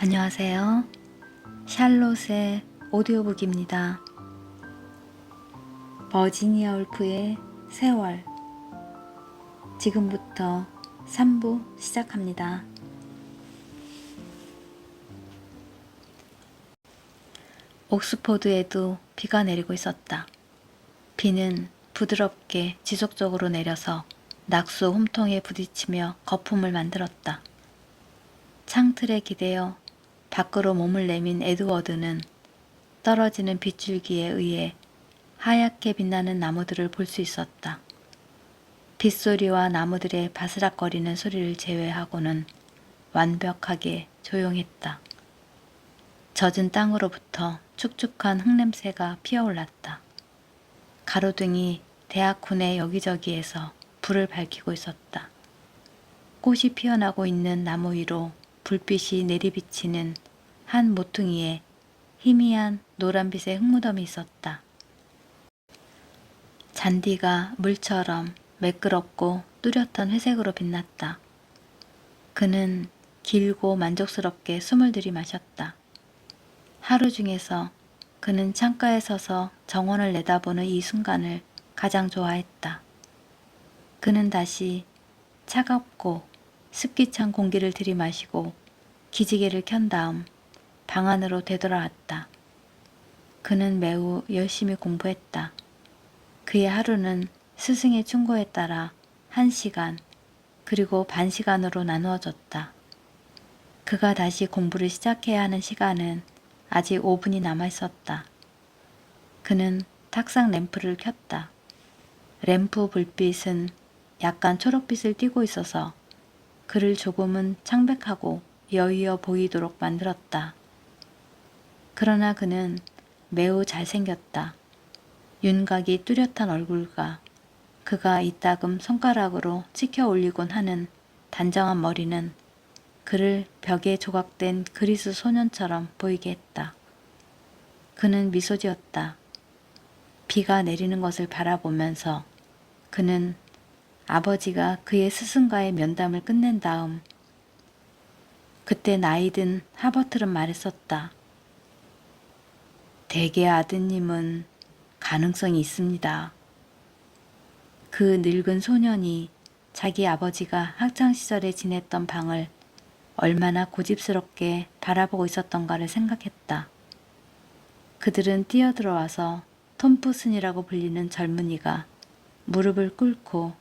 안녕하세요. 샬롯의 오디오북입니다. 버지니아 울프의 세월. 지금부터 3부 시작합니다. 옥스포드에도 비가 내리고 있었다. 비는 부드럽게 지속적으로 내려서 낙수 홈통에 부딪히며 거품을 만들었다. 창틀에 기대어 밖으로 몸을 내민 에드워드는 떨어지는 빗줄기에 의해 하얗게 빛나는 나무들을 볼 수 있었다. 빗소리와 나무들의 바스락거리는 소리를 제외하고는 완벽하게 조용했다. 젖은 땅으로부터 축축한 흙냄새가 피어올랐다. 가로등이 대학군의 여기저기에서 불을 밝히고 있었다. 꽃이 피어나고 있는 나무 위로 불빛이 내리비치는 한 모퉁이에 희미한 노란빛의 흙무덤이 있었다. 잔디가 물처럼 매끄럽고 뚜렷한 회색으로 빛났다. 그는 길고 만족스럽게 숨을 들이마셨다. 하루 중에서 그는 창가에 서서 정원을 내다보는 이 순간을 가장 좋아했다. 그는 다시 차갑고 습기찬 공기를 들이마시고 기지개를 켠 다음 방 안으로 되돌아왔다. 그는 매우 열심히 공부했다. 그의 하루는 스승의 충고에 따라 1시간 그리고 반 시간으로 나누어졌다. 그가 다시 공부를 시작해야 하는 시간은 아직 5분이 남아 있었다. 그는 탁상 램프를 켰다. 램프 불빛은 약간 초록빛을 띠고 있어서 그를 조금은 창백하고 여위어 보이도록 만들었다. 그러나 그는 매우 잘생겼다. 윤곽이 뚜렷한 얼굴과 그가 이따금 손가락으로 치켜 올리곤 하는 단정한 머리는 그를 벽에 조각된 그리스 소년처럼 보이게 했다. 그는 미소 지었다. 비가 내리는 것을 바라보면서 그는 아버지가 그의 스승과의 면담을 끝낸 다음 그때 나이든 하버트는 말했었다. 대개 아드님은 가능성이 있습니다. 그 늙은 소년이 자기 아버지가 학창시절에 지냈던 방을 얼마나 고집스럽게 바라보고 있었던가를 생각했다. 그들은 뛰어들어와서 톰프슨이라고 불리는 젊은이가 무릎을 꿇고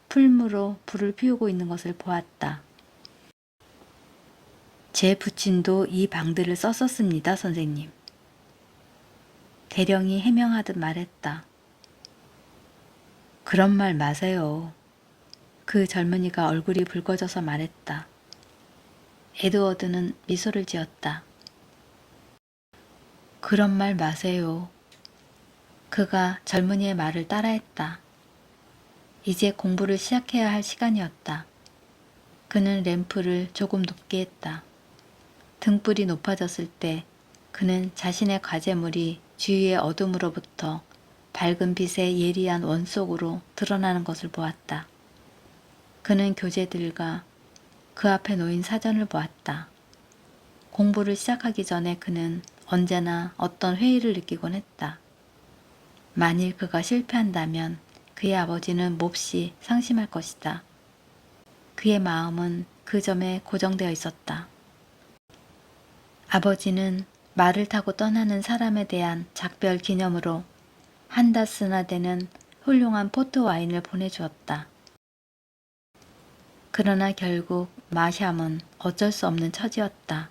풀무로 불을 피우고 있는 것을 보았다. 제 부친도 이 방들을 썼었습니다, 선생님. 대령이 해명하듯 말했다. 그런 말 마세요. 그 젊은이가 얼굴이 붉어져서 말했다. 에드워드는 미소를 지었다. 그런 말 마세요. 그가 젊은이의 말을 따라했다. 이제 공부를 시작해야 할 시간이었다. 그는 램프를 조금 높게 했다. 등불이 높아졌을 때 그는 자신의 과제물이 주위의 어둠으로부터 밝은 빛의 예리한 원 속으로 드러나는 것을 보았다. 그는 교재들과 그 앞에 놓인 사전을 보았다. 공부를 시작하기 전에 그는 언제나 어떤 회의를 느끼곤 했다. 만일 그가 실패한다면 그의 아버지는 몹시 상심할 것이다. 그의 마음은 그 점에 고정되어 있었다. 아버지는 말을 타고 떠나는 사람에 대한 작별 기념으로 한 다스나 되는 훌륭한 포트 와인을 보내주었다. 그러나 결국 마샴은 어쩔 수 없는 처지였다.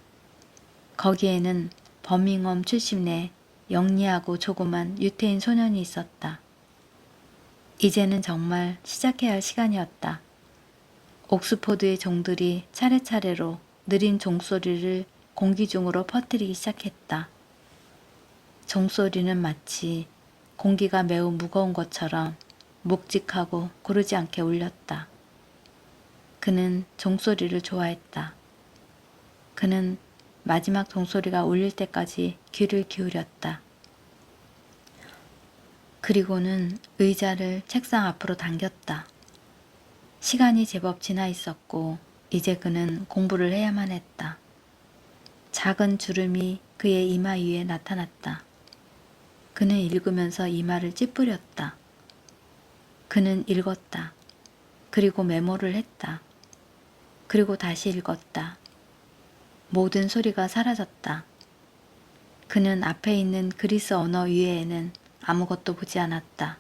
거기에는 버밍엄 출신의 영리하고 조그만 유태인 소년이 있었다. 이제는 정말 시작해야 할 시간이었다. 옥스포드의 종들이 차례차례로 느린 종소리를 공기 중으로 퍼뜨리기 시작했다. 종소리는 마치 공기가 매우 무거운 것처럼 묵직하고 고르지 않게 울렸다. 그는 종소리를 좋아했다. 그는 마지막 종소리가 울릴 때까지 귀를 기울였다. 그리고는 의자를 책상 앞으로 당겼다. 시간이 제법 지나 있었고 이제 그는 공부를 해야만 했다. 작은 주름이 그의 이마 위에 나타났다. 그는 읽으면서 이마를 찌푸렸다. 그는 읽었다. 그리고 메모를 했다. 그리고 다시 읽었다. 모든 소리가 사라졌다. 그는 앞에 있는 그리스 언어 위에에는 아무것도 보지 않았다.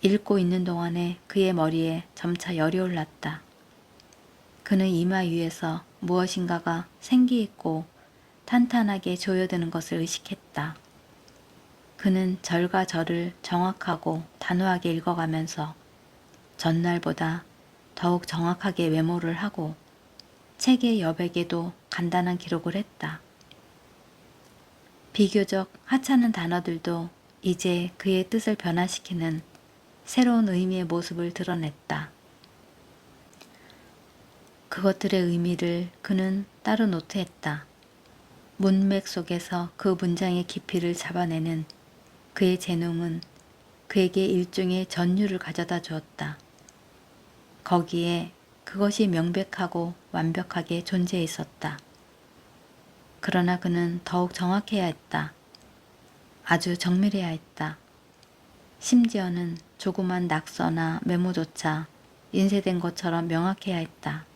읽고 있는 동안에 그의 머리에 점차 열이 올랐다. 그는 이마 위에서 무엇인가가 생기있고 탄탄하게 조여드는 것을 의식했다. 그는 절과 절을 정확하고 단호하게 읽어가면서 전날보다 더욱 정확하게 메모를 하고 책의 여백에도 간단한 기록을 했다. 비교적 하찮은 단어들도 이제 그의 뜻을 변화시키는 새로운 의미의 모습을 드러냈다. 그것들의 의미를 그는 따로 노트했다. 문맥 속에서 그 문장의 깊이를 잡아내는 그의 재능은 그에게 일종의 전율을 가져다 주었다. 거기에 그것이 명백하고 완벽하게 존재해 있었다. 그러나 그는 더욱 정확해야 했다. 아주 정밀해야 했다. 심지어는 조그만 낙서나 메모조차 인쇄된 것처럼 명확해야 했다.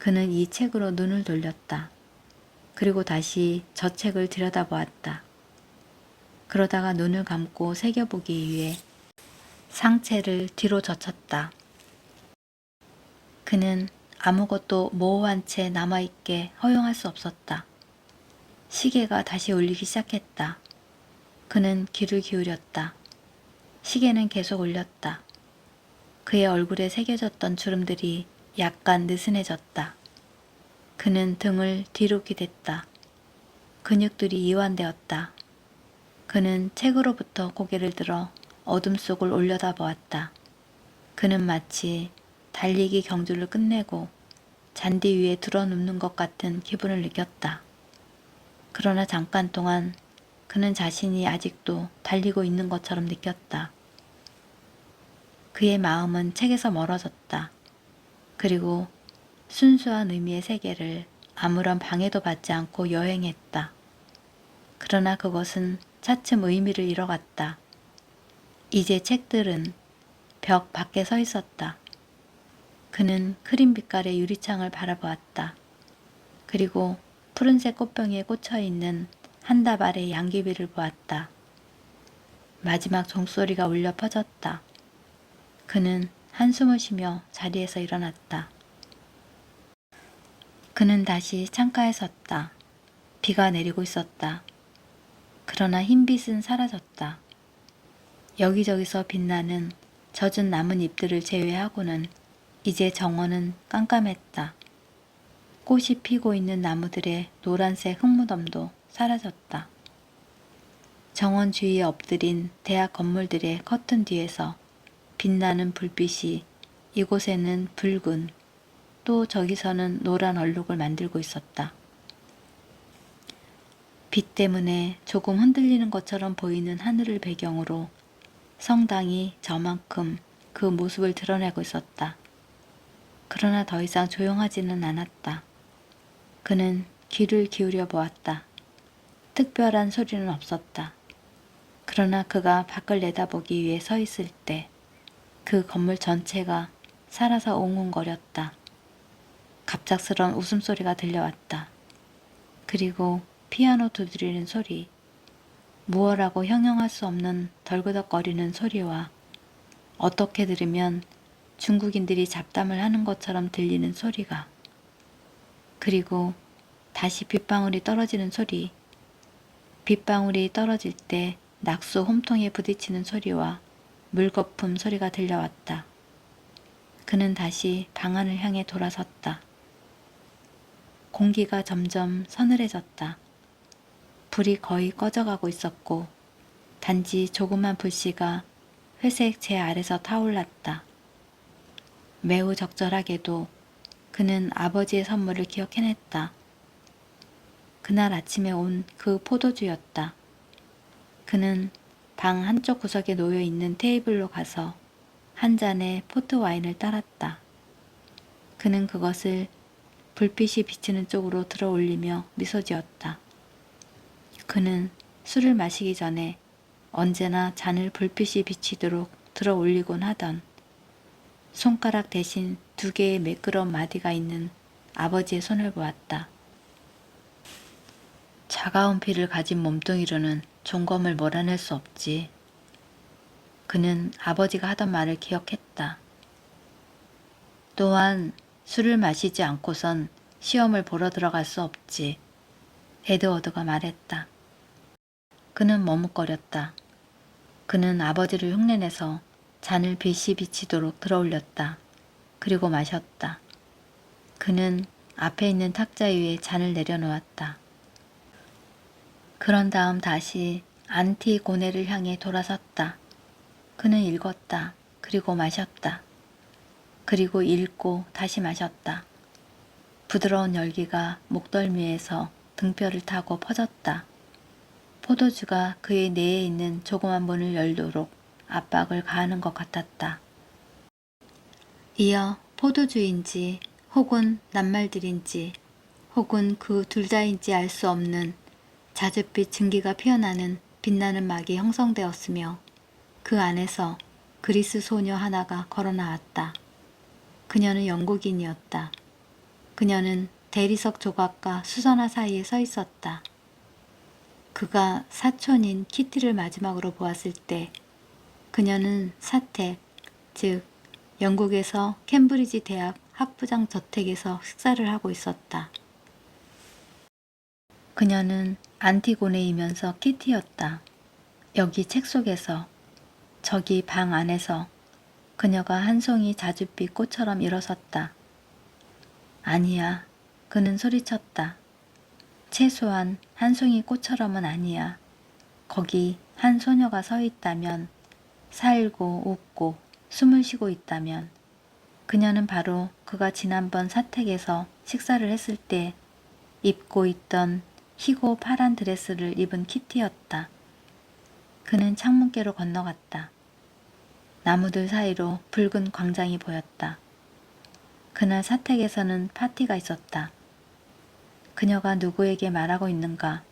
그는 이 책으로 눈을 돌렸다. 그리고 다시 저 책을 들여다보았다. 그러다가 눈을 감고 새겨보기 위해 상체를 뒤로 젖혔다. 그는 아무것도 모호한 채 남아있게 허용할 수 없었다. 시계가 다시 울리기 시작했다. 그는 귀를 기울였다. 시계는 계속 울렸다. 그의 얼굴에 새겨졌던 주름들이 약간 느슨해졌다. 그는 등을 뒤로 기댔다. 근육들이 이완되었다. 그는 책으로부터 고개를 들어 어둠 속을 올려다보았다. 그는 마치 달리기 경주를 끝내고 잔디 위에 드러눕는 것 같은 기분을 느꼈다. 그러나 잠깐 동안 그는 자신이 아직도 달리고 있는 것처럼 느꼈다. 그의 마음은 책에서 멀어졌다. 그리고 순수한 의미의 세계를 아무런 방해도 받지 않고 여행했다. 그러나 그것은 차츰 의미를 잃어갔다. 이제 책들은 벽 밖에 서 있었다. 그는 크림 빛깔의 유리창을 바라보았다. 그리고 푸른색 꽃병에 꽂혀있는 한 다발의 양귀비를 보았다. 마지막 종소리가 울려 퍼졌다. 그는 한숨을 쉬며 자리에서 일어났다. 그는 다시 창가에 섰다. 비가 내리고 있었다. 그러나 흰빛은 사라졌다. 여기저기서 빛나는 젖은 나뭇잎들을 제외하고는 이제 정원은 깜깜했다. 꽃이 피고 있는 나무들의 노란색 흙무덤도 사라졌다. 정원 주위에 엎드린 대학 건물들의 커튼 뒤에서 빛나는 불빛이 이곳에는 붉은 또 저기서는 노란 얼룩을 만들고 있었다. 빛 때문에 조금 흔들리는 것처럼 보이는 하늘을 배경으로 성당이 저만큼 그 모습을 드러내고 있었다. 그러나 더 이상 조용하지는 않았다. 그는 귀를 기울여 보았다. 특별한 소리는 없었다. 그러나 그가 밖을 내다보기 위해 서 있을 때 그 건물 전체가 살아서 웅웅거렸다. 갑작스런 웃음소리가 들려왔다. 그리고 피아노 두드리는 소리, 무어라고 형용할 수 없는 덜그덕거리는 소리와 어떻게 들으면 중국인들이 잡담을 하는 것처럼 들리는 소리가, 그리고 다시 빗방울이 떨어지는 소리, 빗방울이 떨어질 때 낙수 홈통에 부딪히는 소리와 물거품 소리가 들려왔다. 그는 다시 방 안을 향해 돌아섰다. 공기가 점점 서늘해졌다. 불이 거의 꺼져가고 있었고 단지 조그만 불씨가 회색 재 아래서 타올랐다. 매우 적절하게도 그는 아버지의 선물을 기억해냈다. 그날 아침에 온 그 포도주였다. 그는 방 한쪽 구석에 놓여있는 테이블로 가서 한 잔의 포트 와인을 따랐다. 그는 그것을 불빛이 비치는 쪽으로 들어올리며 미소 지었다. 그는 술을 마시기 전에 언제나 잔을 불빛이 비치도록 들어올리곤 하던 손가락 대신 2개의 매끄러운 마디가 있는 아버지의 손을 보았다. 차가운 피를 가진 몸뚱이로는 종검을 몰아낼 수 없지. 그는 아버지가 하던 말을 기억했다. 또한 술을 마시지 않고선 시험을 보러 들어갈 수 없지. 에드워드가 말했다. 그는 머뭇거렸다. 그는 아버지를 흉내내서 잔을 빛이 비치도록 들어올렸다. 그리고 마셨다. 그는 앞에 있는 탁자 위에 잔을 내려놓았다. 그런 다음 다시 안티고네를 향해 돌아섰다. 그는 읽었다. 그리고 마셨다. 그리고 읽고 다시 마셨다. 부드러운 열기가 목덜미에서 등뼈를 타고 퍼졌다. 포도주가 그의 뇌에 있는 조그만 문을 열도록 압박을 가하는 것 같았다. 이어 포도주인지 혹은 낱말들인지 혹은 그 둘 다인지 알 수 없는 자줏빛 증기가 피어나는 빛나는 막이 형성되었으며 그 안에서 그리스 소녀 하나가 걸어 나왔다. 그녀는 영국인이었다. 그녀는 대리석 조각과 수선화 사이에 서 있었다. 그가 사촌인 키티를 마지막으로 보았을 때 그녀는 사택, 즉 영국에서 캠브리지 대학 학부장 저택에서 식사를 하고 있었다. 그녀는 안티고네이면서 키티였다. 여기 책 속에서, 저기 방 안에서 그녀가 한 송이 자줏빛 꽃처럼 일어섰다. 아니야, 그는 소리쳤다. 최소한 한 송이 꽃처럼은 아니야. 거기 한 소녀가 서 있다면, 살고 웃고 숨을 쉬고 있다면 그녀는 바로 그가 지난번 사택에서 식사를 했을 때 입고 있던 희고 파란 드레스를 입은 키티였다. 그는 창문께로 건너갔다. 나무들 사이로 붉은 광장이 보였다. 그날 사택에서는 파티가 있었다. 그녀가 누구에게 말하고 있는가?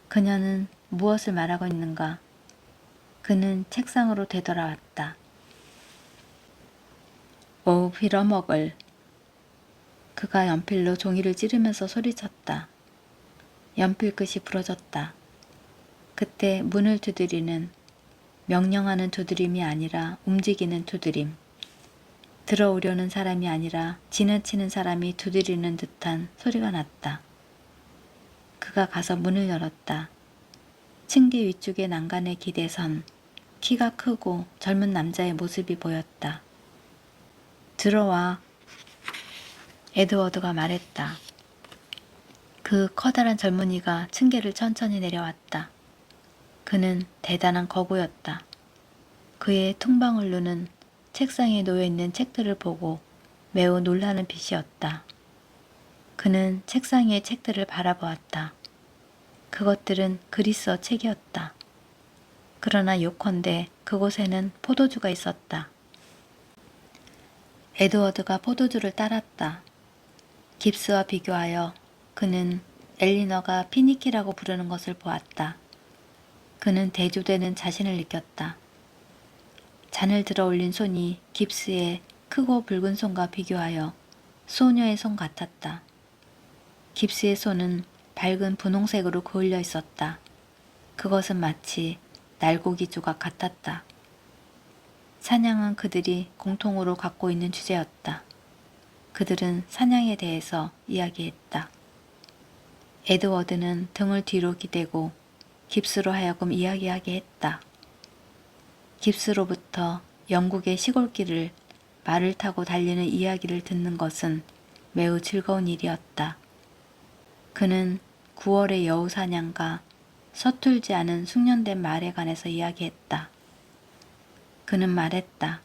그녀는 무엇을 말하고 있는가? 그는 책상으로 되돌아왔다. 오, 빌어먹을. 그가 연필로 종이를 찌르면서 소리쳤다. 연필 끝이 부러졌다. 그때 문을 두드리는, 명령하는 두드림이 아니라 움직이는 두드림. 들어오려는 사람이 아니라 지나치는 사람이 두드리는 듯한 소리가 났다. 그가 가서 문을 열었다. 층계 위쪽의 난간에 기대선 키가 크고 젊은 남자의 모습이 보였다. 들어와. 에드워드가 말했다. 그 커다란 젊은이가 층계를 천천히 내려왔다. 그는 대단한 거구였다. 그의 퉁방울 눈은 책상에 놓여있는 책들을 보고 매우 놀라는 빛이었다. 그는 책상 위의 책들을 바라보았다. 그것들은 그리스어 책이었다. 그러나 요컨대 그곳에는 포도주가 있었다. 에드워드가 포도주를 따랐다. 깁스와 비교하여 그는 엘리너가 피니키라고 부르는 것을 보았다. 그는 대조되는 자신을 느꼈다. 잔을 들어 올린 손이 깁스의 크고 붉은 손과 비교하여 소녀의 손 같았다. 깁스의 손은 밝은 분홍색으로 그을려 있었다. 그것은 마치 날고기 조각 같았다. 사냥은 그들이 공통으로 갖고 있는 주제였다. 그들은 사냥에 대해서 이야기했다. 에드워드는 등을 뒤로 기대고 깁스로 하여금 이야기하게 했다. 깁스로부터 영국의 시골길을 말을 타고 달리는 이야기를 듣는 것은 매우 즐거운 일이었다. 그는 9월의 여우 사냥과 서툴지 않은 숙련된 말에 관해서 이야기했다. 그는 말했다.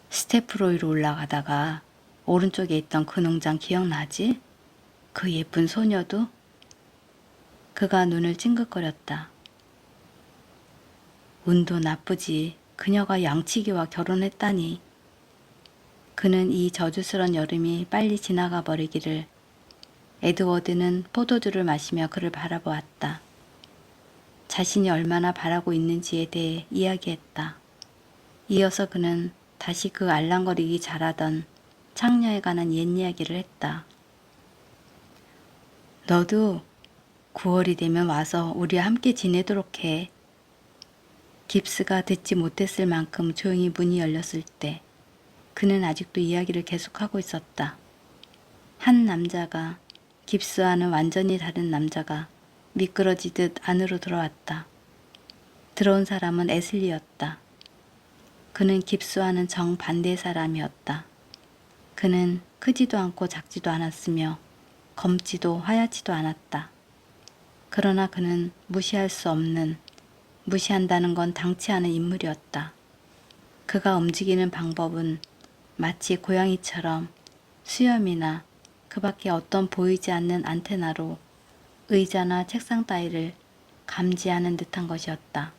스테프로이로 올라가다가 오른쪽에 있던 그 농장 기억나지? 그 예쁜 소녀도? 그가 눈을 찡긋거렸다. 운도 나쁘지. 그녀가 양치기와 결혼했다니. 그는 이 저주스런 여름이 빨리 지나가 버리기를. 에드워드는 포도주를 마시며 그를 바라보았다. 자신이 얼마나 바라고 있는지에 대해 이야기했다. 이어서 그는 다시 그 알랑거리기 잘하던 창녀에 관한 옛 이야기를 했다. 너도 9월이 되면 와서 우리와 함께 지내도록 해. 깁스가 듣지 못했을 만큼 조용히 문이 열렸을 때 그는 아직도 이야기를 계속하고 있었다. 한 남자가, 깁스와는 완전히 다른 남자가 미끄러지듯 안으로 들어왔다. 들어온 사람은 에슬리였다. 그는 깁스와는 정반대의 사람이었다. 그는 크지도 않고 작지도 않았으며 검지도 하얗지도 않았다. 그러나 그는 무시할 수 없는, 무시한다는 건 당치 않은 인물이었다. 그가 움직이는 방법은 마치 고양이처럼 수염이나 그 밖에 어떤 보이지 않는 안테나로 의자나 책상 따위를 감지하는 듯한 것이었다.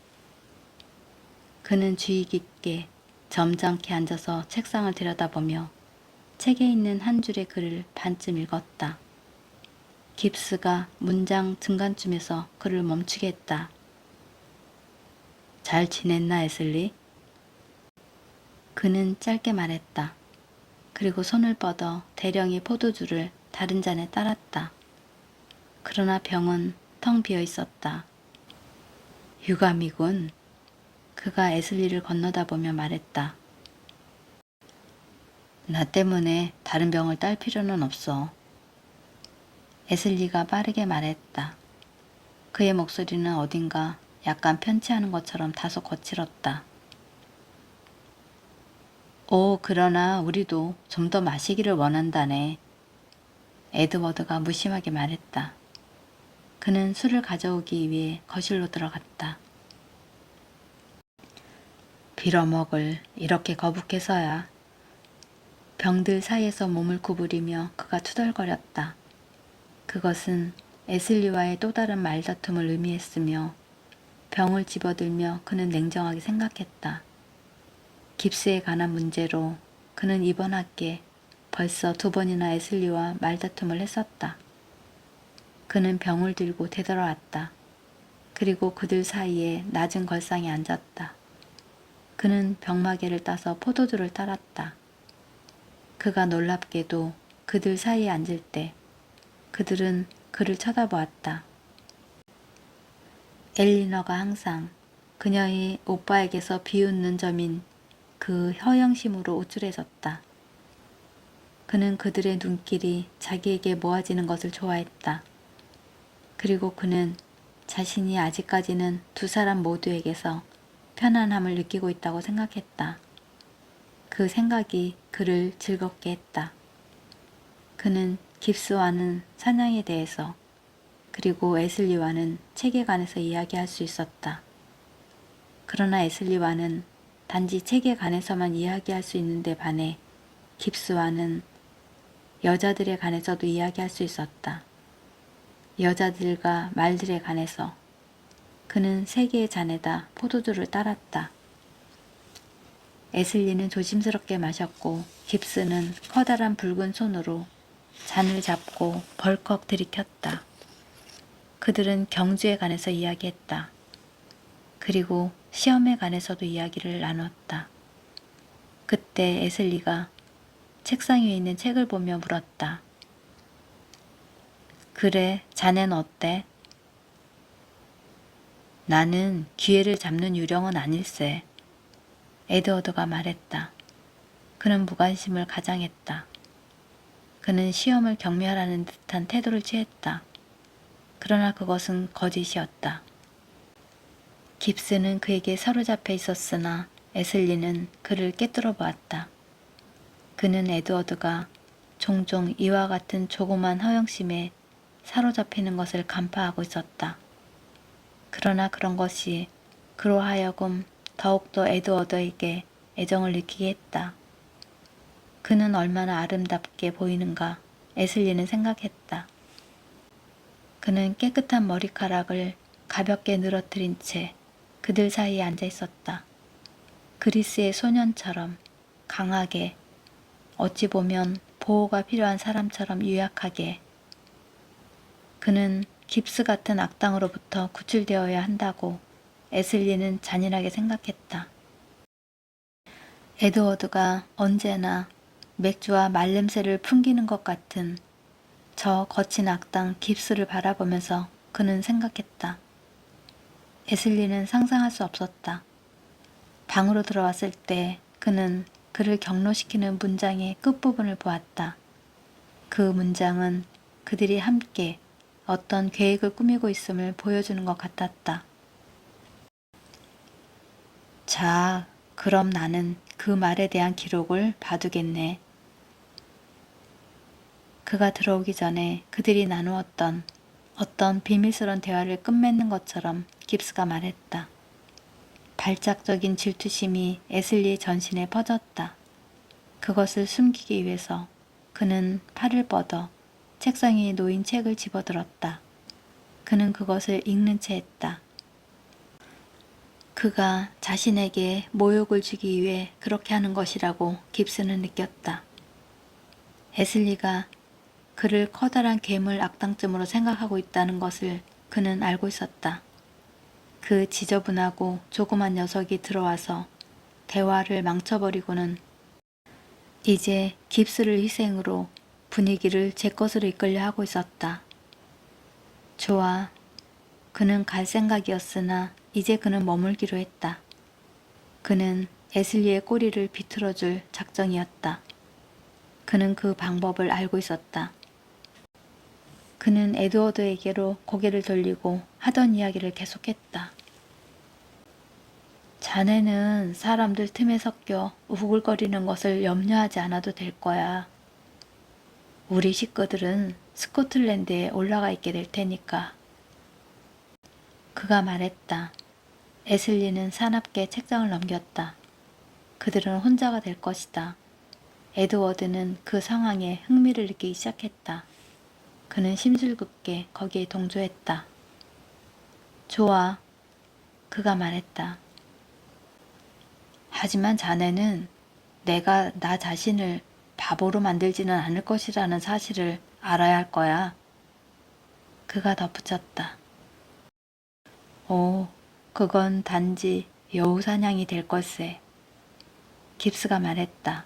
그는 주의 깊게 점잖게 앉아서 책상을 들여다보며 책에 있는 한 줄의 글을 반쯤 읽었다. 깁스가 문장 중간쯤에서 그를 멈추게 했다. 잘 지냈나, 에슬리? 그는 짧게 말했다. 그리고 손을 뻗어 대령의 포도주를 다른 잔에 따랐다. 그러나 병은 텅 비어 있었다. 유감이군. 그가 에슬리를 건너다보며 말했다. 나 때문에 다른 병을 딸 필요는 없어. 에슬리가 빠르게 말했다. 그의 목소리는 어딘가 약간 편치하는 것처럼 다소 거칠었다. 오, 그러나 우리도 좀 더 마시기를 원한다네. 에드워드가 무심하게 말했다. 그는 술을 가져오기 위해 거실로 들어갔다. 빌어먹을, 이렇게 거북해서야. 병들 사이에서 몸을 구부리며 그가 투덜거렸다. 그것은 에슬리와의 또 다른 말다툼을 의미했으며 병을 집어들며 그는 냉정하게 생각했다. 깁스에 관한 문제로 그는 이번 학기에 벌써 2번이나 에슬리와 말다툼을 했었다. 그는 병을 들고 되돌아왔다. 그리고 그들 사이에 낮은 걸상에 앉았다. 그는 병마개를 따서 포도주를 따랐다. 그가 놀랍게도 그들 사이에 앉을 때 그들은 그를 쳐다보았다. 엘리너가 항상 그녀의 오빠에게서 비웃는 점인 그 허영심으로 우쭐해졌다. 그는 그들의 눈길이 자기에게 모아지는 것을 좋아했다. 그리고 그는 자신이 아직까지는 두 사람 모두에게서 편안함을 느끼고 있다고 생각했다. 그 생각이 그를 즐겁게 했다. 그는 깁스와는 사냥에 대해서 그리고 에슬리와는 책에 관해서 이야기할 수 있었다. 그러나 에슬리와는 단지 책에 관해서만 이야기할 수 있는데 반해 깁스와는 여자들에 관해서도 이야기할 수 있었다. 여자들과 말들에 관해서. 그는 3개의 잔에다 포도주를 따랐다. 에슬리는 조심스럽게 마셨고 깁스는 커다란 붉은 손으로 잔을 잡고 벌컥 들이켰다. 그들은 경주에 관해서 이야기했다. 그리고 시험에 관해서도 이야기를 나눴다. 그때 에슬리가 책상 위에 있는 책을 보며 물었다. 그래, 자넨 어때? 나는 기회를 잡는 유령은 아닐세. 에드워드가 말했다. 그는 무관심을 가장했다. 그는 시험을 경멸하는 듯한 태도를 취했다. 그러나 그것은 거짓이었다. 깁스는 그에게 사로잡혀 있었으나 에슬리는 그를 꿰뚫어 보았다. 그는 에드워드가 종종 이와 같은 조그만 허영심에 사로잡히는 것을 간파하고 있었다. 그러나 그런 것이 그로 하여금 더욱더 에드워드에게 애정을 느끼게 했다. 그는 얼마나 아름답게 보이는가 에슬리는 생각했다. 그는 깨끗한 머리카락을 가볍게 늘어뜨린 채 그들 사이에 앉아 있었다. 그리스의 소년처럼 강하게 어찌 보면 보호가 필요한 사람처럼 유약하게. 그는 깁스 같은 악당으로부터 구출되어야 한다고 에슬리는 잔인하게 생각했다. 에드워드가 언제나 맥주와 말냄새를 풍기는 것 같은 저 거친 악당 깁스를 바라보면서 그는 생각했다. 에슬리는 상상할 수 없었다. 방으로 들어왔을 때 그는 그를 경로시키는 문장의 끝부분을 보았다. 그 문장은 그들이 함께 어떤 계획을 꾸미고 있음을 보여주는 것 같았다. 자, 그럼 나는 그 말에 대한 기록을 봐두겠네. 그가 들어오기 전에 그들이 나누었던 어떤 비밀스러운 대화를 끝맺는 것처럼 깁스가 말했다. 발작적인 질투심이 에슬리의 전신에 퍼졌다. 그것을 숨기기 위해서 그는 팔을 뻗어 책상 위에 놓인 책을 집어들었다. 그는 그것을 읽는 채 했다. 그가 자신에게 모욕을 주기 위해 그렇게 하는 것이라고 깁스는 느꼈다. 에슬리가 그를 커다란 괴물 악당쯤으로 생각하고 있다는 것을 그는 알고 있었다. 그 지저분하고 조그만 녀석이 들어와서 대화를 망쳐버리고는 이제 깁스를 희생으로 분위기를 제 것으로 이끌려 하고 있었다. 좋아. 그는 갈 생각이었으나 이제 그는 머물기로 했다. 그는 에슬리의 꼬리를 비틀어줄 작정이었다. 그는 그 방법을 알고 있었다. 그는 에드워드에게로 고개를 돌리고 하던 이야기를 계속했다. 자네는 사람들 틈에 섞여 우글거리는 것을 염려하지 않아도 될 거야. 우리 식구들은 스코틀랜드에 올라가 있게 될 테니까. 그가 말했다. 에슬리는 사납게 책장을 넘겼다. 그들은 혼자가 될 것이다. 에드워드는 그 상황에 흥미를 느끼기 시작했다. 그는 심술궂게 거기에 동조했다. 좋아. 그가 말했다. 하지만 자네는 내가 나 자신을 바보로 만들지는 않을 것이라는 사실을 알아야 할 거야. 그가 덧붙였다. 오, 그건 단지 여우사냥이 될 걸세. 깁스가 말했다.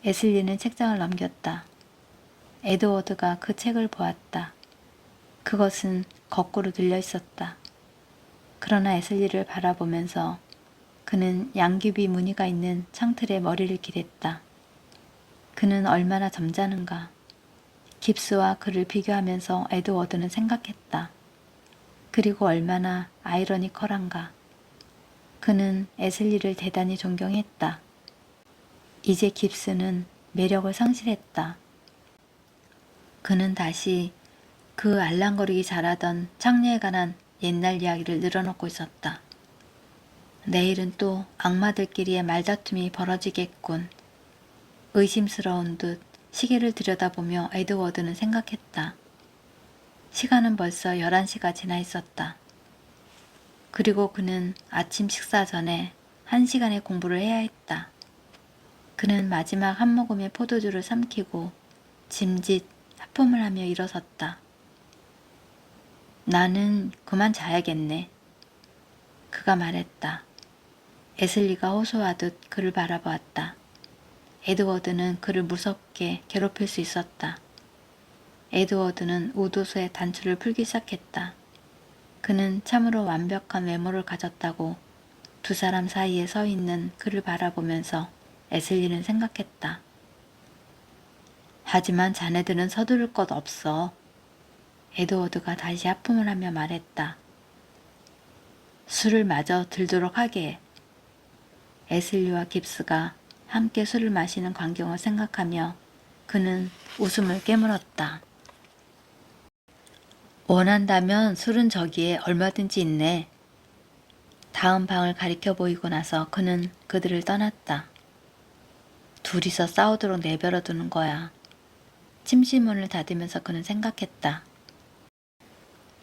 에슬리는 책장을 넘겼다. 에드워드가 그 책을 보았다. 그것은 거꾸로 들려 있었다. 그러나 에슬리를 바라보면서 그는 양귀비 무늬가 있는 창틀에 머리를 기댔다. 그는 얼마나 점잖은가. 깁스와 그를 비교하면서 에드워드는 생각했다. 그리고 얼마나 아이러니컬한가. 그는 에슬리를 대단히 존경했다. 이제 깁스는 매력을 상실했다. 그는 다시 그 알랑거리기 잘하던 창녀에 관한 옛날 이야기를 늘어놓고 있었다. 내일은 또 악마들끼리의 말다툼이 벌어지겠군. 의심스러운 듯 시계를 들여다보며 에드워드는 생각했다. 시간은 벌써 11시가 지나 있었다. 그리고 그는 아침 식사 전에 1시간의 공부를 해야 했다. 그는 마지막 한 모금의 포도주를 삼키고 짐짓 하품을 하며 일어섰다. 나는 그만 자야겠네. 그가 말했다. 에슬리가 호소하듯 그를 바라보았다. 에드워드는 그를 무섭게 괴롭힐 수 있었다. 에드워드는 우도수의 단추를 풀기 시작했다. 그는 참으로 완벽한 외모를 가졌다고 두 사람 사이에 서 있는 그를 바라보면서 에슬리는 생각했다. 하지만 자네들은 서두를 것 없어. 에드워드가 다시 하품을 하며 말했다. 술을 마저 들도록 하게. 에슬리와 깁스가 함께 술을 마시는 광경을 생각하며 그는 웃음을 깨물었다. 원한다면 술은 저기에 얼마든지 있네. 다음 방을 가리켜 보이고 나서 그는 그들을 떠났다. 둘이서 싸우도록 내버려 두는 거야. 침실문을 닫으면서 그는 생각했다.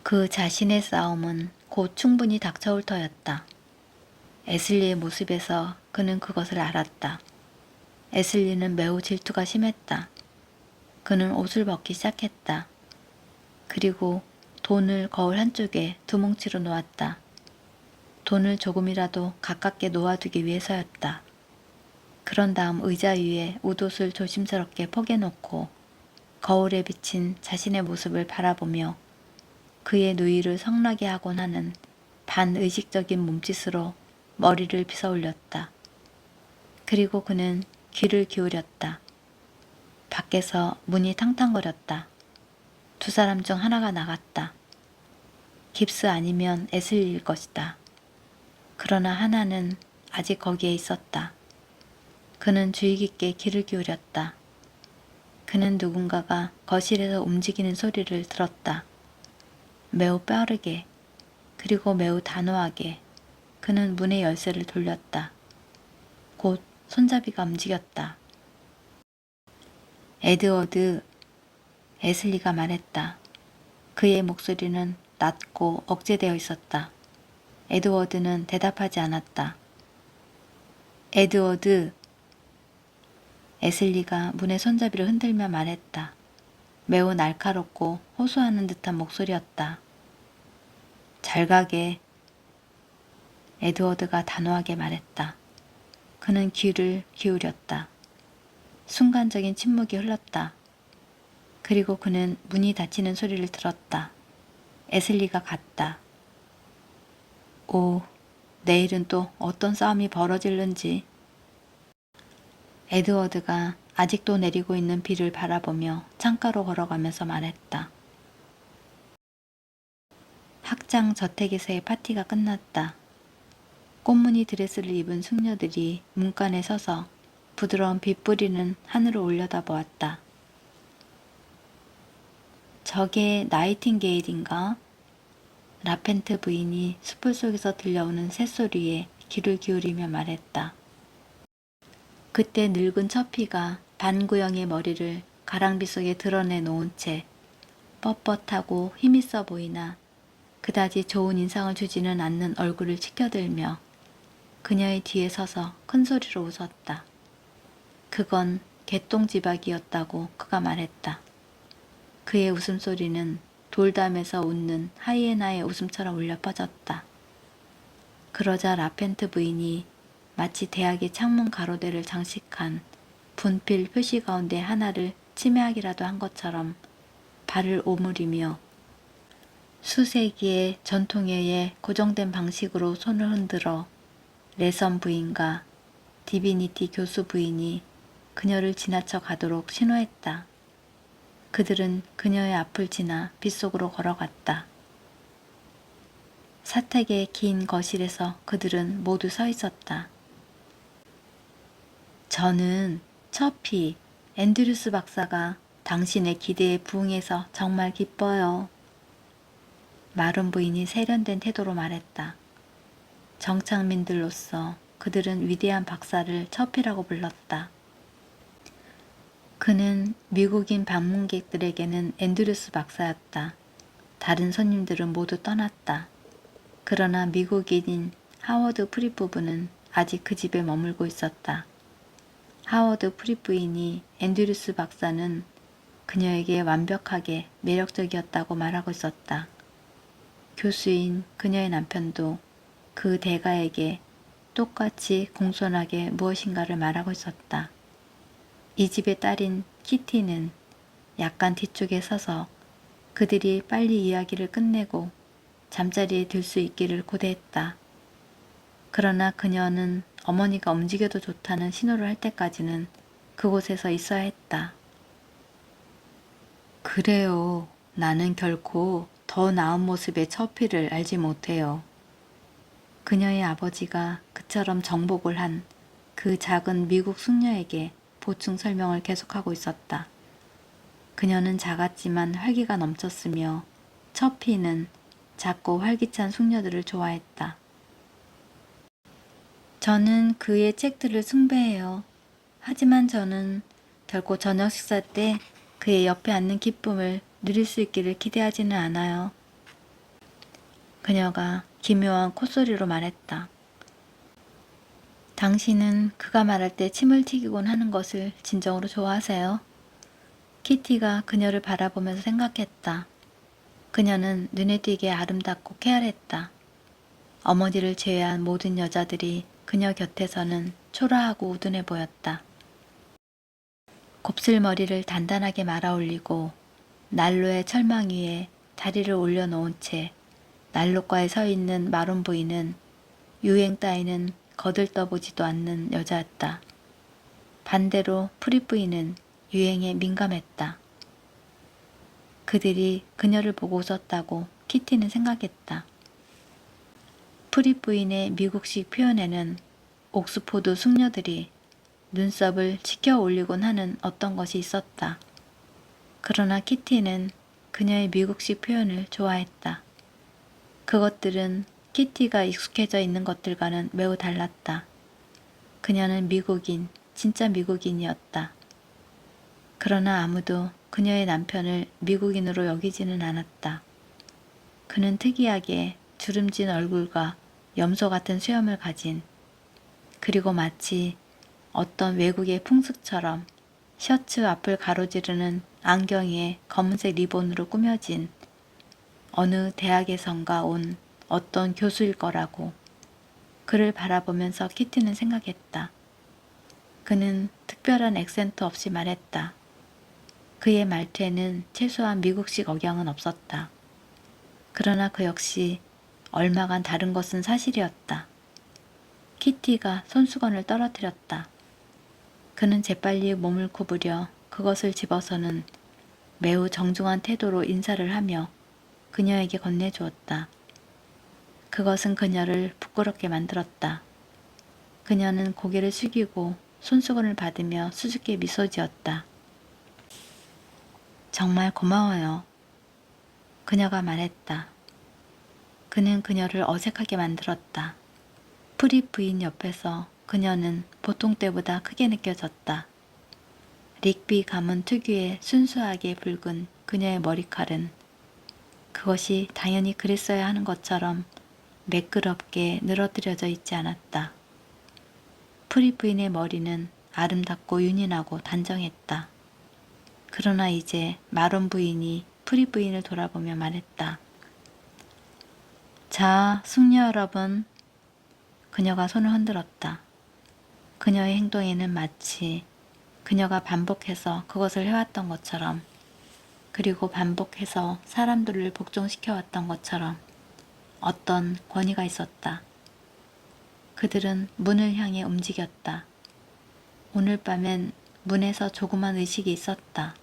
그 자신의 싸움은 곧 충분히 닥쳐올 터였다. 에슬리의 모습에서 그는 그것을 알았다. 에슬리는 매우 질투가 심했다. 그는 옷을 벗기 시작했다. 그리고 돈을 거울 한쪽에 두 뭉치로 놓았다. 돈을 조금이라도 가깝게 놓아두기 위해서였다. 그런 다음 의자 위에 웃옷을 조심스럽게 포개놓고 거울에 비친 자신의 모습을 바라보며 그의 누이를 성나게 하곤 하는 반의식적인 몸짓으로 머리를 빗어 올렸다. 그리고 그는 귀를 기울였다. 밖에서 문이 탕탕거렸다. 두 사람 중 하나가 나갔다. 깁스 아니면 에슬리일 것이다. 그러나 하나는 아직 거기에 있었다. 그는 주의 깊게 귀를 기울였다. 그는 누군가가 거실에서 움직이는 소리를 들었다. 매우 빠르게 그리고 매우 단호하게 그는 문의 열쇠를 돌렸다. 곧 손잡이가 움직였다. 에드워드, 에슬리가 말했다. 그의 목소리는 낮고 억제되어 있었다. 에드워드는 대답하지 않았다. 에드워드, 에슬리가 문의 손잡이를 흔들며 말했다. 매우 날카롭고 호소하는 듯한 목소리였다. 잘 가게. 에드워드가 단호하게 말했다. 그는 귀를 기울였다. 순간적인 침묵이 흘렀다. 그리고 그는 문이 닫히는 소리를 들었다. 에슬리가 갔다. 오, 내일은 또 어떤 싸움이 벌어질는지. 에드워드가 아직도 내리고 있는 비를 바라보며 창가로 걸어가면서 말했다. 학장 저택에서의 파티가 끝났다. 꽃무늬 드레스를 입은 숙녀들이 문간에 서서 부드러운 빛 뿌리는 하늘을 올려다보았다. 저게 나이팅게일인가? 라펜트 부인이 숲을 속에서 들려오는 새소리에 귀를 기울이며 말했다. 그때 늙은 처피가 반구형의 머리를 가랑비 속에 드러내 놓은 채 뻣뻣하고 힘있어 보이나 그다지 좋은 인상을 주지는 않는 얼굴을 치켜들며 그녀의 뒤에 서서 큰 소리로 웃었다. 그건 개똥지박이었다고 그가 말했다. 그의 웃음소리는 돌담에서 웃는 하이에나의 웃음처럼 울려 퍼졌다. 그러자 라펜트 부인이 마치 대학의 창문 가로대를 장식한 분필 표시 가운데 하나를 침해하기라도 한 것처럼 발을 오므리며 수세기의 전통에 의해 고정된 방식으로 손을 흔들어 레선 부인과 디비니티 교수 부인이 그녀를 지나쳐 가도록 신호했다. 그들은 그녀의 앞을 지나 빗속으로 걸어갔다. 사택의 긴 거실에서 그들은 모두 서 있었다. 저는 처피, 앤드류스 박사가 당신의 기대에 부응해서 정말 기뻐요. 마른 부인이 세련된 태도로 말했다. 정착민들로서 그들은 위대한 박사를 처피라고 불렀다. 그는 미국인 방문객들에게는 앤드류스 박사였다. 다른 손님들은 모두 떠났다. 그러나 미국인인 하워드 프립 부부는 아직 그 집에 머물고 있었다. 하워드 프립 부인이 앤드류스 박사는 그녀에게 완벽하게 매력적이었다고 말하고 있었다. 교수인 그녀의 남편도 그 대가에게 똑같이 공손하게 무엇인가를 말하고 있었다. 이 집의 딸인 키티는 약간 뒤쪽에 서서 그들이 빨리 이야기를 끝내고 잠자리에 들 수 있기를 고대했다. 그러나 그녀는 어머니가 움직여도 좋다는 신호를 할 때까지는 그곳에서 있어야 했다. 그래요. 나는 결코 더 나은 모습의 처피를 알지 못해요. 그녀의 아버지가 그처럼 정복을 한 그 작은 미국 숙녀에게 보충 설명을 계속하고 있었다. 그녀는 작았지만 활기가 넘쳤으며 처피는 작고 활기찬 숙녀들을 좋아했다. 저는 그의 책들을 숭배해요. 하지만 저는 결코 저녁 식사 때 그의 옆에 앉는 기쁨을 누릴 수 있기를 기대하지는 않아요. 그녀가 기묘한 콧소리로 말했다. 당신은 그가 말할 때 침을 튀기곤 하는 것을 진정으로 좋아하세요? 키티가 그녀를 바라보면서 생각했다. 그녀는 눈에 띄게 아름답고 쾌활했다. 어머니를 제외한 모든 여자들이 그녀 곁에서는 초라하고 우둔해 보였다. 곱슬머리를 단단하게 말아 올리고 난로의 철망 위에 다리를 올려놓은 채 난로가에 서 있는 마론 부인은 유행 따위는 거들떠보지도 않는 여자였다. 반대로 프리 부인은 유행에 민감했다. 그들이 그녀를 보고 웃었다고 키티는 생각했다. 프리 부인의 미국식 표현에는 옥스포드 숙녀들이 눈썹을 치켜 올리곤 하는 어떤 것이 있었다. 그러나 키티는 그녀의 미국식 표현을 좋아했다. 그것들은 키티가 익숙해져 있는 것들과는 매우 달랐다. 그녀는 미국인, 진짜 미국인이었다. 그러나 아무도 그녀의 남편을 미국인으로 여기지는 않았다. 그는 특이하게 주름진 얼굴과 염소 같은 수염을 가진, 그리고 마치 어떤 외국의 풍습처럼 셔츠 앞을 가로지르는 안경에 검은색 리본으로 꾸며진 어느 대학에선가 온 어떤 교수일 거라고 그를 바라보면서 키티는 생각했다. 그는 특별한 액센트 없이 말했다. 그의 말투에는 최소한 미국식 억양은 없었다. 그러나 그 역시 얼마간 다른 것은 사실이었다. 키티가 손수건을 떨어뜨렸다. 그는 재빨리 몸을 구부려 그것을 집어서는 매우 정중한 태도로 인사를 하며 그녀에게 건네주었다. 그것은 그녀를 부끄럽게 만들었다. 그녀는 고개를 숙이고 손수건을 받으며 수줍게 미소 지었다. 정말 고마워요. 그녀가 말했다. 그는 그녀를 어색하게 만들었다. 프리 부인 옆에서 그녀는 보통 때보다 크게 느껴졌다. 릭비 가문 특유의 순수하게 붉은 그녀의 머리칼은 그것이 당연히 그랬어야 하는 것처럼 매끄럽게 늘어뜨려져 있지 않았다. 프리 부인의 머리는 아름답고 윤인하고 단정했다. 그러나 이제 마론 부인이 프리 부인을 돌아보며 말했다. 자, 숙녀 여러분. 그녀가 손을 흔들었다. 그녀의 행동에는 마치 그녀가 반복해서 그것을 해왔던 것처럼, 그리고 반복해서 사람들을 복종시켜왔던 것처럼 어떤 권위가 있었다. 그들은 문을 향해 움직였다. 오늘 밤엔 문에서 조그만 의식이 있었다.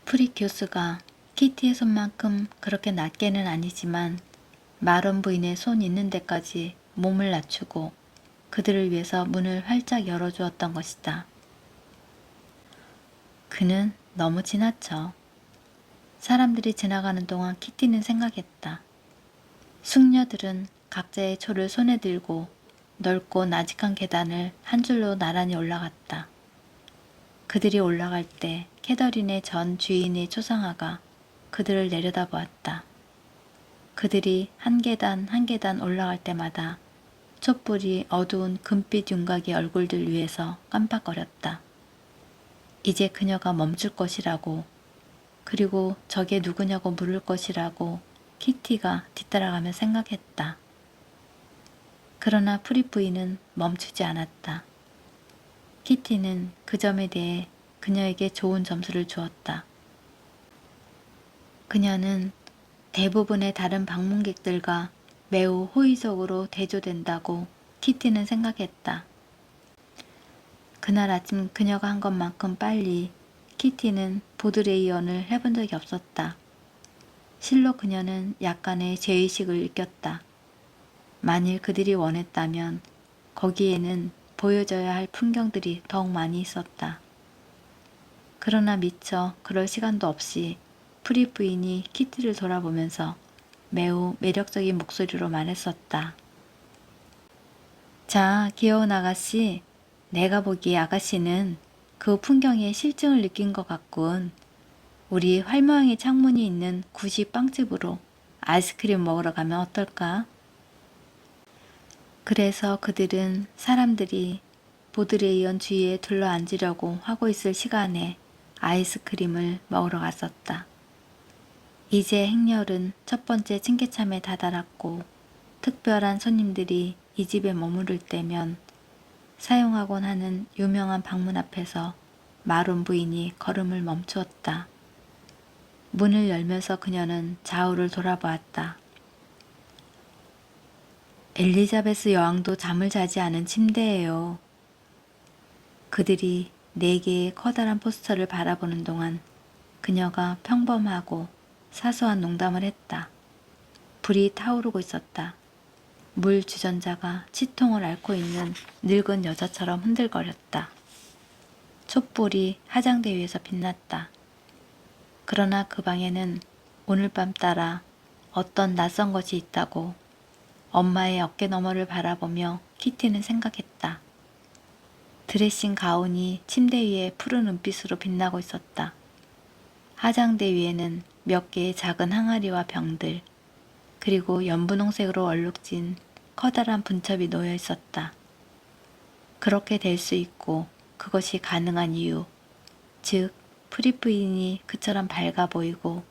프리큐스가 키티의 손만큼 그렇게 낮게는 아니지만 마론 부인의 손 있는 데까지 몸을 낮추고 그들을 위해서 문을 활짝 열어주었던 것이다. 그는 너무 지나쳐. 사람들이 지나가는 동안 키티는 생각했다. 숙녀들은 각자의 초를 손에 들고 넓고 나직한 계단을 한 줄로 나란히 올라갔다. 그들이 올라갈 때 캐더린의 전 주인의 초상화가 그들을 내려다보았다. 그들이 한 계단 한 계단 올라갈 때마다 촛불이 어두운 금빛 윤곽의 얼굴들 위에서 깜빡거렸다. 이제 그녀가 멈출 것이라고, 그리고 저게 누구냐고 물을 것이라고 키티가 뒤따라가며 생각했다. 그러나 프리 부인은 멈추지 않았다. 키티는 그 점에 대해 그녀에게 좋은 점수를 주었다. 그녀는 대부분의 다른 방문객들과 매우 호의적으로 대조된다고 키티는 생각했다. 그날 아침 그녀가 한 것만큼 빨리 키티는 보드레이언을 해본 적이 없었다. 실로 그녀는 약간의 죄의식을 느꼈다. 만일 그들이 원했다면 거기에는 보여줘야 할 풍경들이 더욱 많이 있었다. 그러나 미처 그럴 시간도 없이 프리 부인이 키티를 돌아보면서 매우 매력적인 목소리로 말했었다. 자, 귀여운 아가씨, 내가 보기에 아가씨는 그 풍경에 실증을 느낀 것 같군. 우리 활모양의 창문이 있는 구시 빵집으로 아이스크림 먹으러 가면 어떨까? 그래서 그들은 사람들이 보드레이언 주위에 둘러앉으려고 하고 있을 시간에 아이스크림을 먹으러 갔었다. 이제 행렬은 첫 번째 층계참에 다다랐고 특별한 손님들이 이 집에 머무를 때면 사용하곤 하는 유명한 방문 앞에서 마론 부인이 걸음을 멈추었다. 문을 열면서 그녀는 좌우를 돌아보았다. 엘리자베스 여왕도 잠을 자지 않은 침대예요. 그들이 4개의 커다란 포스터를 바라보는 동안 그녀가 평범하고 사소한 농담을 했다. 불이 타오르고 있었다. 물 주전자가 치통을 앓고 있는 늙은 여자처럼 흔들거렸다. 촛불이 화장대 위에서 빛났다. 그러나 그 방에는 오늘 밤 따라 어떤 낯선 것이 있다고 엄마의 어깨너머를 바라보며 키티는 생각했다. 드레싱 가운이 침대 위에 푸른 은빛으로 빛나고 있었다. 화장대 위에는 몇 개의 작은 항아리와 병들, 그리고 연분홍색으로 얼룩진 커다란 분첩이 놓여 있었다. 그렇게 될 수 있고 그것이 가능한 이유, 즉 프리 부인이 그처럼 밝아 보이고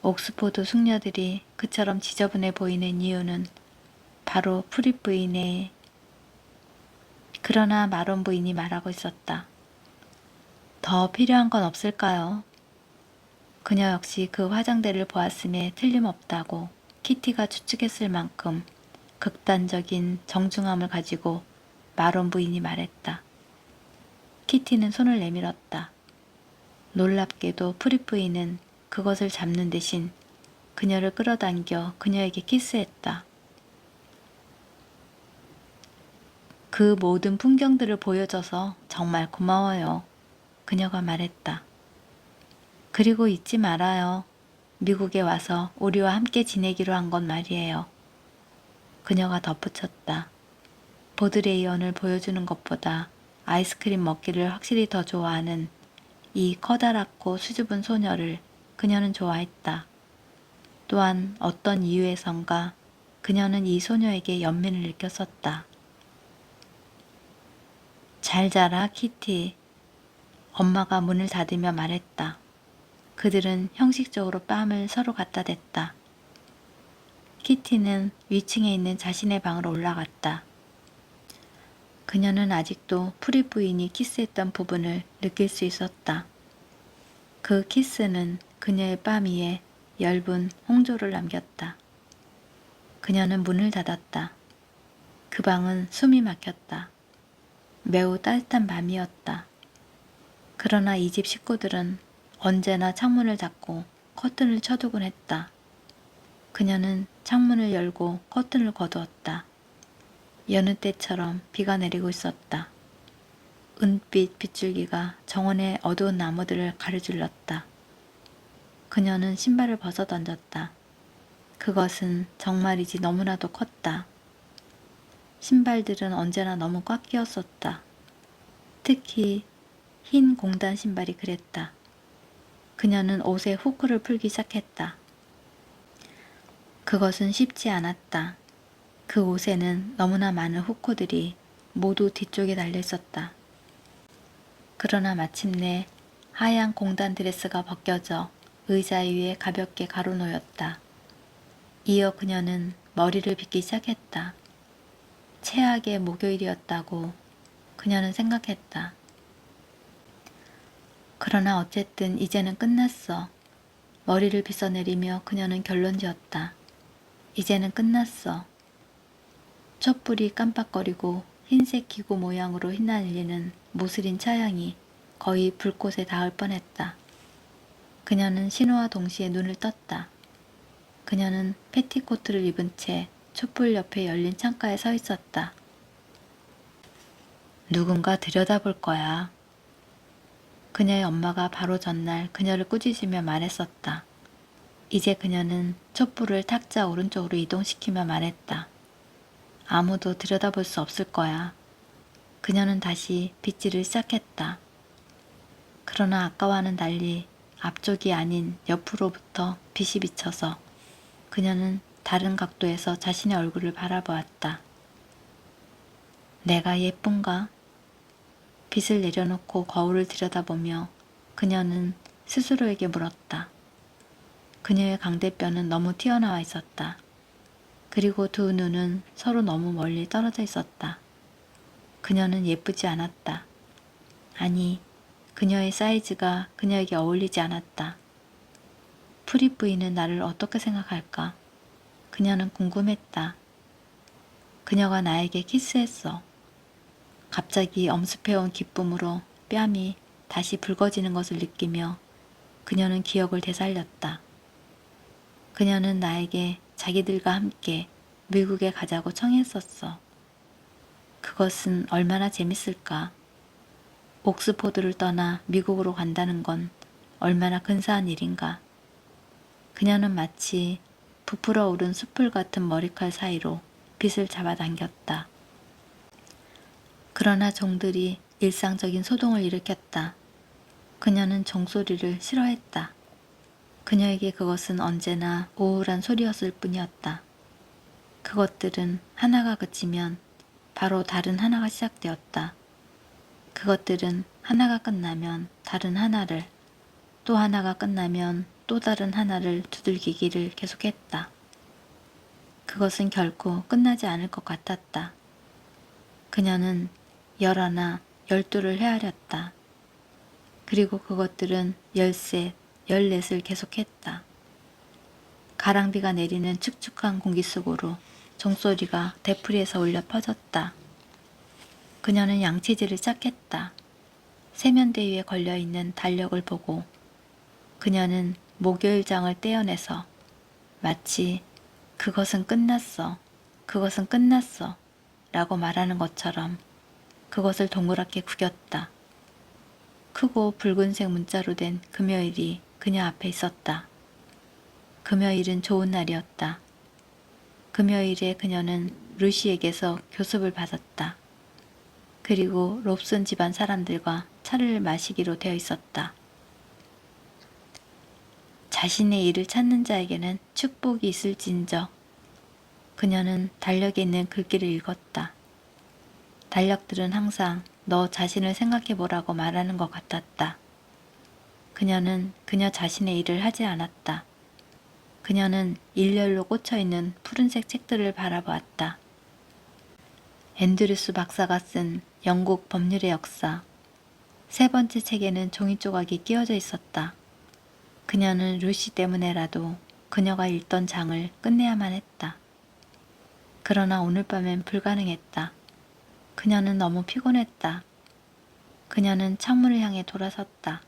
옥스포드 숙녀들이 그처럼 지저분해 보이는 이유는 바로 프리 부인의. 그러나 마론 부인이 말하고 있었다. 더 필요한 건 없을까요? 그녀 역시 그 화장대를 보았음에 틀림없다고 키티가 추측했을 만큼 극단적인 정중함을 가지고 마론 부인이 말했다. 키티는 손을 내밀었다. 놀랍게도 프리 부인은 그것을 잡는 대신 그녀를 끌어당겨 그녀에게 키스했다. 그 모든 풍경들을 보여줘서 정말 고마워요. 그녀가 말했다. 그리고 잊지 말아요. 미국에 와서 우리와 함께 지내기로 한 건 말이에요. 그녀가 덧붙였다. 보드레이언을 보여주는 것보다 아이스크림 먹기를 확실히 더 좋아하는 이 커다랗고 수줍은 소녀를 그녀는 좋아했다. 또한 어떤 이유에선가 그녀는 이 소녀에게 연민을 느꼈었다. 잘 자라, 키티. 엄마가 문을 닫으며 말했다. 그들은 형식적으로 뺨을 서로 갖다 댔다. 키티는 위층에 있는 자신의 방으로 올라갔다. 그녀는 아직도 프리 부인이 키스했던 부분을 느낄 수 있었다. 그 키스는 그녀의 뺨 위에 엷은 홍조를 남겼다. 그녀는 문을 닫았다. 그 방은 숨이 막혔다. 매우 따뜻한 밤이었다. 그러나 이 집 식구들은 언제나 창문을 닫고 커튼을 쳐두곤 했다. 그녀는 창문을 열고 커튼을 거두었다. 여느 때처럼 비가 내리고 있었다. 은빛 빗줄기가 정원의 어두운 나무들을 가로질렀다. 그녀는 신발을 벗어 던졌다. 그것은 정말이지 너무나도 컸다. 신발들은 언제나 너무 꽉 끼었었다. 특히 흰 공단 신발이 그랬다. 그녀는 옷에 후크를 풀기 시작했다. 그것은 쉽지 않았다. 그 옷에는 너무나 많은 후크들이 모두 뒤쪽에 달려 있었다. 그러나 마침내 하얀 공단 드레스가 벗겨져 의자 위에 가볍게 가로놓였다. 이어 그녀는 머리를 빗기 시작했다. 최악의 목요일이었다고 그녀는 생각했다. 그러나 어쨌든 이제는 끝났어. 머리를 빗어내리며 그녀는 결론지었다. 이제는 끝났어. 촛불이 깜빡거리고 흰색 기구 모양으로 휘날리는 모슬린 차양이 거의 불꽃에 닿을 뻔했다. 그녀는 신호와 동시에 눈을 떴다. 그녀는 패티코트를 입은 채 촛불 옆에 열린 창가에 서 있었다. 누군가 들여다볼 거야. 그녀의 엄마가 바로 전날 그녀를 꾸짖으며 말했었다. 이제 그녀는 촛불을 탁자 오른쪽으로 이동시키며 말했다. 아무도 들여다볼 수 없을 거야. 그녀는 다시 빗질을 시작했다. 그러나 아까와는 달리 앞쪽이 아닌 옆으로부터 빛이 비쳐서 그녀는 다른 각도에서 자신의 얼굴을 바라보았다. 내가 예쁜가? 빗을 내려놓고 거울을 들여다보며 그녀는 스스로에게 물었다. 그녀의 강대뼈는 너무 튀어나와 있었다. 그리고 두 눈은 서로 너무 멀리 떨어져 있었다. 그녀는 예쁘지 않았다. 아니, 그녀의 사이즈가 그녀에게 어울리지 않았다. 프리 부인은 나를 어떻게 생각할까? 그녀는 궁금했다. 그녀가 나에게 키스했어. 갑자기 엄습해온 기쁨으로 뺨이 다시 붉어지는 것을 느끼며 그녀는 기억을 되살렸다. 그녀는 나에게 자기들과 함께 미국에 가자고 청했었어. 그것은 얼마나 재밌을까? 옥스포드를 떠나 미국으로 간다는 건 얼마나 근사한 일인가? 그녀는 마치 부풀어 오른 숯불 같은 머리칼 사이로 빗을 잡아당겼다. 그러나 종들이 일상적인 소동을 일으켰다. 그녀는 종소리를 싫어했다. 그녀에게 그것은 언제나 우울한 소리였을 뿐이었다. 그것들은 하나가 그치면 바로 다른 하나가 시작되었다. 그것들은 하나가 끝나면 다른 하나를, 또 하나가 끝나면 또 다른 하나를 두들기기를 계속했다. 그것은 결코 끝나지 않을 것 같았다. 그녀는 11, 12를 헤아렸다. 그리고 그것들은 13, 14을 계속했다. 가랑비가 내리는 축축한 공기 속으로 종소리가 대풀이에서 울려 퍼졌다. 그녀는 양치질을 시작했다. 세면대 위에 걸려있는 달력을 보고 그녀는 목요일장을 떼어내서 마치 그것은 끝났어, 그것은 끝났어 라고 말하는 것처럼 그것을 동그랗게 구겼다. 크고 붉은색 문자로 된 금요일이 그녀 앞에 있었다. 금요일은 좋은 날이었다. 금요일에 그녀는 루시에게서 교습을 받았다. 그리고 롭슨 집안 사람들과 차를 마시기로 되어 있었다. 자신의 일을 찾는 자에게는 축복이 있을진저. 그녀는 달력에 있는 글귀를 읽었다. 달력들은 항상 너 자신을 생각해보라고 말하는 것 같았다. 그녀는 그녀 자신의 일을 하지 않았다. 그녀는 일렬로 꽂혀있는 푸른색 책들을 바라보았다. 앤드류스 박사가 쓴 영국 법률의 역사. 세 번째 책에는 종이 조각이 끼워져 있었다. 그녀는 루시 때문에라도 그녀가 읽던 장을 끝내야만 했다. 그러나 오늘 밤엔 불가능했다. 그녀는 너무 피곤했다. 그녀는 창문을 향해 돌아섰다.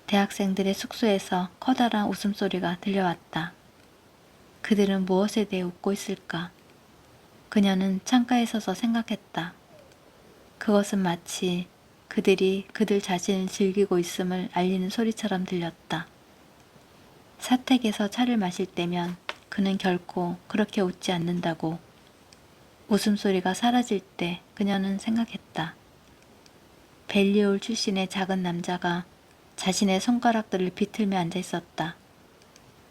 대학생들의 숙소에서 커다란 웃음소리가 들려왔다. 그들은 무엇에 대해 웃고 있을까? 그녀는 창가에 서서 생각했다. 그것은 마치 그들이 그들 자신을 즐기고 있음을 알리는 소리처럼 들렸다. 사택에서 차를 마실 때면 그는 결코 그렇게 웃지 않는다고 웃음소리가 사라질 때 그녀는 생각했다. 벨리올 출신의 작은 남자가 자신의 손가락들을 비틀며 앉아 있었다.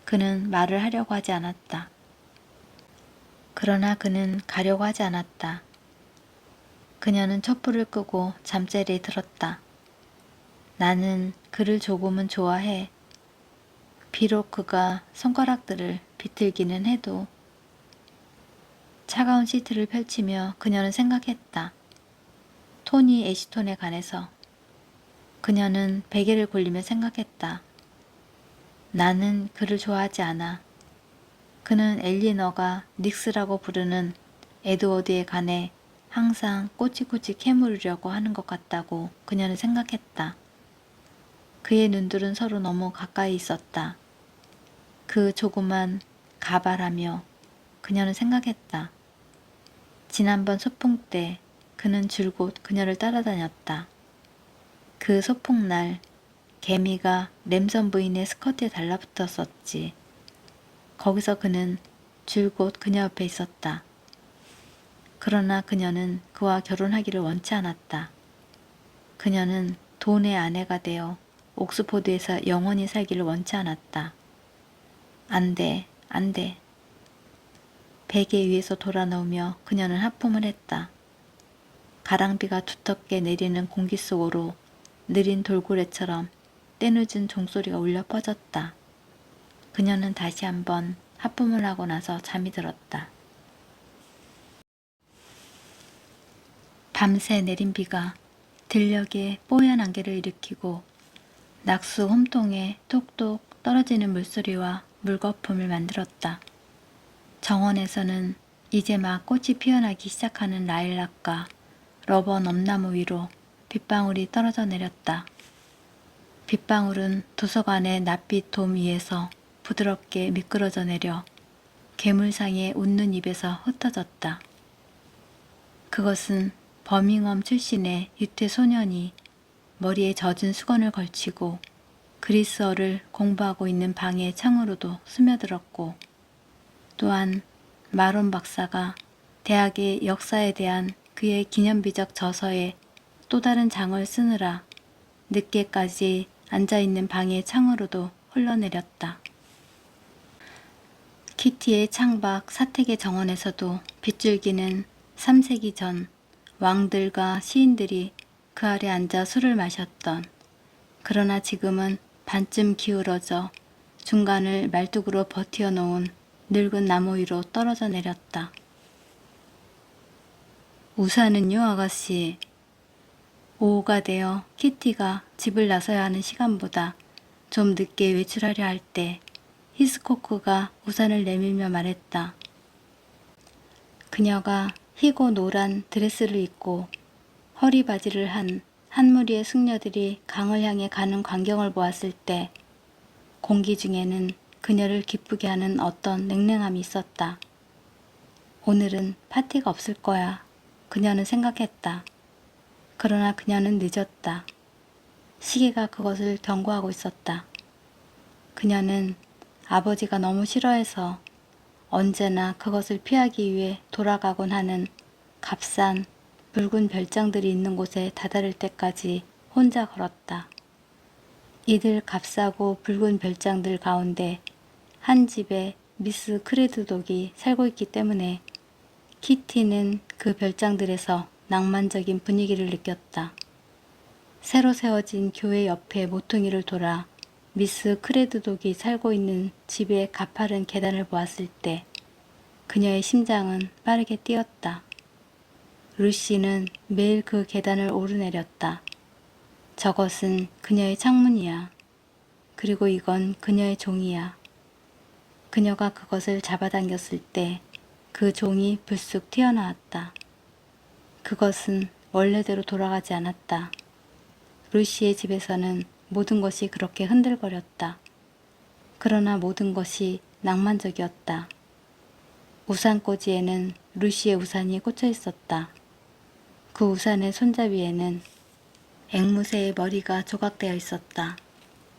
그는 말을 하려고 하지 않았다. 그러나 그는 가려고 하지 않았다. 그녀는 촛불을 끄고 잠자리에 들었다. 나는 그를 조금은 좋아해. 비록 그가 손가락들을 비틀기는 해도. 차가운 시트를 펼치며 그녀는 생각했다. 토니 애시톤에 관해서. 그녀는 베개를 골리며 생각했다. 나는 그를 좋아하지 않아. 그는 엘리너가 닉스라고 부르는 에드워드에 관해 항상 꼬치꼬치 캐물으려고 하는 것 같다고 그녀는 생각했다. 그의 눈들은 서로 너무 가까이 있었다. 그 조그만 가발하며 그녀는 생각했다. 지난번 소풍 때 그는 줄곧 그녀를 따라다녔다. 그 소풍날 개미가 램선 부인의 스커트에 달라붙었었지. 거기서 그는 줄곧 그녀 옆에 있었다. 그러나 그녀는 그와 결혼하기를 원치 않았다. 그녀는 돈의 아내가 되어 옥스포드에서 영원히 살기를 원치 않았다. 안 돼, 안 돼. 베개 위에서 돌아누우며 그녀는 하품을 했다. 가랑비가 두텁게 내리는 공기 속으로 느린 돌고래처럼 때늦은 종소리가 울려 퍼졌다. 그녀는 다시 한번 하품을 하고 나서 잠이 들었다. 밤새 내린 비가 들녘에 뽀얀 안개를 일으키고 낙수 홈통에 톡톡 떨어지는 물소리와 물거품을 만들었다. 정원에서는 이제 막 꽃이 피어나기 시작하는 라일락과 러버 넘나무 위로 빗방울이 떨어져 내렸다. 빗방울은 도서관의 낯빛 돔 위에서 부드럽게 미끄러져 내려 괴물상의 웃는 입에서 흩어졌다. 그것은 버밍엄 출신의 유태 소년이 머리에 젖은 수건을 걸치고 그리스어를 공부하고 있는 방의 창으로도 스며들었고, 또한 마론 박사가 대학의 역사에 대한 그의 기념비적 저서에 또 다른 장을 쓰느라 늦게까지 앉아있는 방의 창으로도 흘러내렸다. 키티의 창밖 사택의 정원에서도 빗줄기는 3세기 전 왕들과 시인들이 그 아래 앉아 술을 마셨던, 그러나 지금은 반쯤 기울어져 중간을 말뚝으로 버티어 놓은 늙은 나무 위로 떨어져 내렸다. 우산은요, 아가씨. 오후가 되어 키티가 집을 나서야 하는 시간보다 좀 늦게 외출하려 할 때 히스코크가 우산을 내밀며 말했다. 그녀가 희고 노란 드레스를 입고 허리 바지를 한 한 무리의 숙녀들이 강을 향해 가는 광경을 보았을 때 공기 중에는 그녀를 기쁘게 하는 어떤 냉랭함이 있었다. 오늘은 파티가 없을 거야. 그녀는 생각했다. 그러나 그녀는 늦었다. 시계가 그것을 경고하고 있었다. 그녀는 아버지가 너무 싫어해서 언제나 그것을 피하기 위해 돌아가곤 하는 값싼 붉은 별장들이 있는 곳에 다다를 때까지 혼자 걸었다. 이들 값싸고 붉은 별장들 가운데 한 집에 미스 크레드독이 살고 있기 때문에 키티는 그 별장들에서 낭만적인 분위기를 느꼈다. 새로 세워진 교회 옆에 모퉁이를 돌아 미스 크레드독이 살고 있는 집의 가파른 계단을 보았을 때 그녀의 심장은 빠르게 뛰었다. 루시는 매일 그 계단을 오르내렸다. 저것은 그녀의 창문이야. 그리고 이건 그녀의 종이야. 그녀가 그것을 잡아당겼을 때 그 종이 불쑥 튀어나왔다. 그것은 원래대로 돌아가지 않았다. 루시의 집에서는 모든 것이 그렇게 흔들거렸다. 그러나 모든 것이 낭만적이었다. 우산꽂이에는 루시의 우산이 꽂혀 있었다. 그 우산의 손잡이에는 앵무새의 머리가 조각되어 있었다.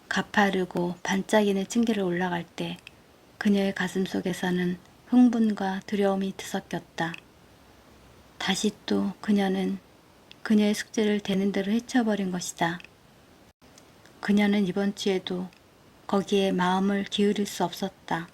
가파르고 반짝이는 층계를 올라갈 때 그녀의 가슴 속에서는 흥분과 두려움이 뒤섞였다. 다시 또 그녀는 그녀의 숙제를 되는 대로 해쳐버린 것이다. 그녀는 이번 주에도 거기에 마음을 기울일 수 없었다.